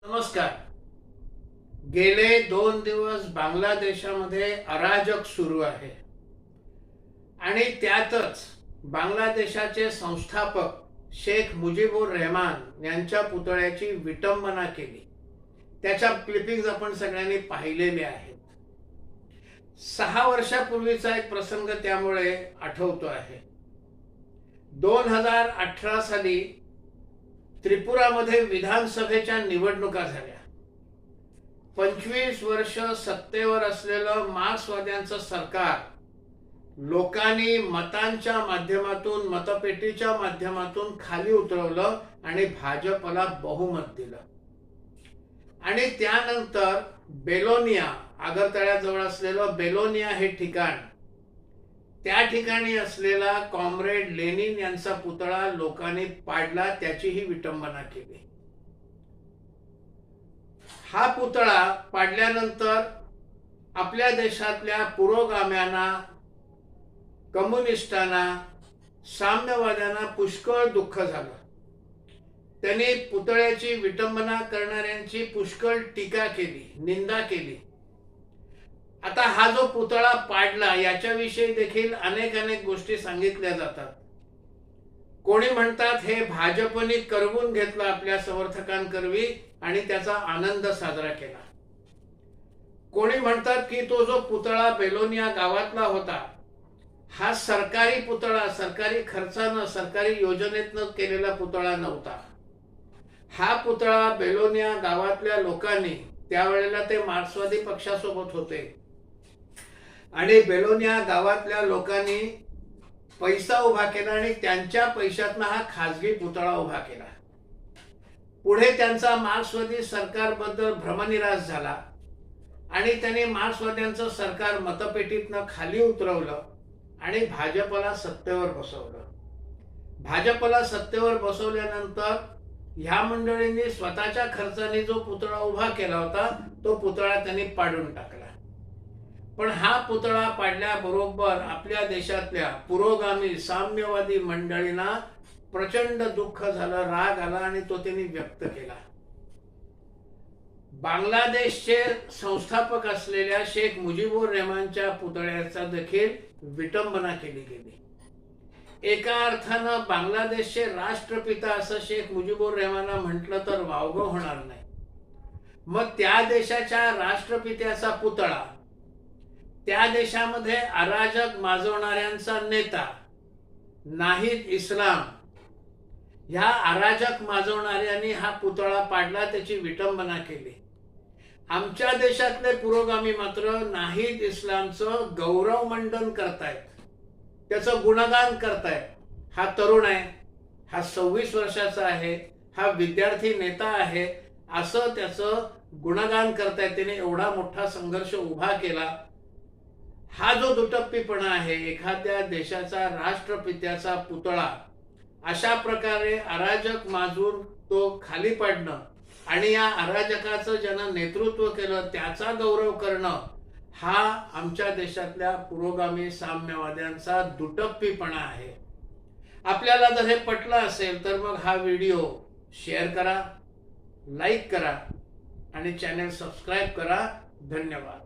नमस्कार. गेले 2 दिवस बांगलादेशामध्ये अराजक सुरू आहे आणि त्यातच बांगलादेशाचे संस्थापक शेख मुजीबुर रहमान यांच्या पुतळ्याची विटंबना केली. त्याच्या क्लिपिंग्स आपण सगळ्यांनी पाहिलेले आहेत. 6 वर्षापूर्वीचा एक प्रसंग त्यामुळे आठवतो आहे. 2018 साली त्रिपुरामध्ये विधानसभेच्या निवडणुका झाल्या. 25 वर्ष सत्तेवर असलेलं मार्क्सवाद्यांचं सरकार लोकांनी मतांच्या माध्यमातून, मतपेटीच्या माध्यमातून खाली उतरवलं आणि भाजपला बहुमत दिलं. आणि त्यानंतर बेलोनिया, आगरतळ्याजवळ असलेलं बेलोनिया हे ठिकाण, त्या ठिकाणी असलेला कॉम्रेड लेनिन यांचा पुतळा लोकांनी पाडला, त्याचीही विटंबना केली. हा पुतळा पाडल्यानंतर आपल्या देशातल्या पुरोगाम्यांना, कम्युनिस्टांना, साम्यवाद्यांना पुष्कळ दुःख झालं. त्यांनी पुतळ्याची विटंबना करणाऱ्यांची पुष्कळ टीका केली, निंदा केली. आता हा जो पुतळा पाडला याच्याविषयी देखील अनेक गोष्टी सांगितल्या जातात. कोणी म्हणतात हे भाजपने करवून घेतलं आपल्या समर्थकांकरवी आणि त्याचा आनंद साजरा केला. कोणी म्हणतात की तो जो पुतळा बेलोनिया गावातला होता हा सरकारी पुतळा, सरकारी खर्चानं, सरकारी योजनेतनं केलेला पुतळा नव्हता. हा पुतळा बेलोनिया गावातल्या लोकांनी, त्यावेळेला ते मार्क्सवादी पक्षासोबत होते, आणि बेलोनिया गावातल्या लोकांनी पैसा उभा केला आणि त्यांच्या पैशातनं हा खासगी पुतळा उभा केला. पुढे त्यांचा मार्क्सवादी सरकारबद्दल भ्रमनिरास झाला आणि त्यांनी मार्क्सवाद्यांचं सरकार मतपेटीतनं खाली उतरवलं आणि भाजपला सत्तेवर बसवलं. भाजपला सत्तेवर बसवल्यानंतर ह्या मंडळींनी स्वतःच्या खर्चाने जो पुतळा उभा केला होता तो पुतळा त्यांनी पाडून टाकला. पण हा पुतळा पाडल्याबरोबर आपल्या देशातल्या पुरोगामी साम्यवादी मंडळींना प्रचंड दुःख झालं, राग आला आणि तो त्यांनी व्यक्त केला. बांगलादेशचे संस्थापक असलेल्या शेख मुजीबुर रहमानच्या पुतळ्याचा देखील विटंबना केली गेली. एका अर्थानं बांगलादेशचे राष्ट्रपिता असं शेख मुजीबुर रहमानला म्हटलं तर वावगं होणार नाही. मग त्या देशाच्या राष्ट्रपित्याचा पुतळा, त्या देशामध्ये अराजक माजवणाऱ्यांचा नेता नाहिद इस्लाम, ह्या अराजक माजवणाऱ्यांनी हा पुतळा पाडला, त्याची विटंबना केली. आमच्या देशातले पुरोगामी मात्र नाहिद इस्लामचं गौरवमंडन करतायत, त्याचं गुणगान करतायत. हा तरुण आहे, हा 26 वर्षाचा आहे, हा विद्यार्थी नेता आहे, असं त्याचं गुणगान करतायत. त्याने एवढा मोठा संघर्ष उभा केला. हा जो दुटप्पीपणा आहे, एखाद्या देशाचा राष्ट्रपित्याचा पुतळा अशा प्रकारे अराजक माजून तो खाली पाडणं आणि या अराजकाचं ज्यानं नेतृत्व केलं त्याचा गौरव करणं, हा आमच्या देशातल्या पुरोगामी साम्यवाद्यांचा दुटप्पीपणा आहे. आपल्याला जर हे पटलं असेल तर मग हा व्हिडिओ शेअर करा, लाईक करा आणि चॅनल सबस्क्राईब करा. धन्यवाद.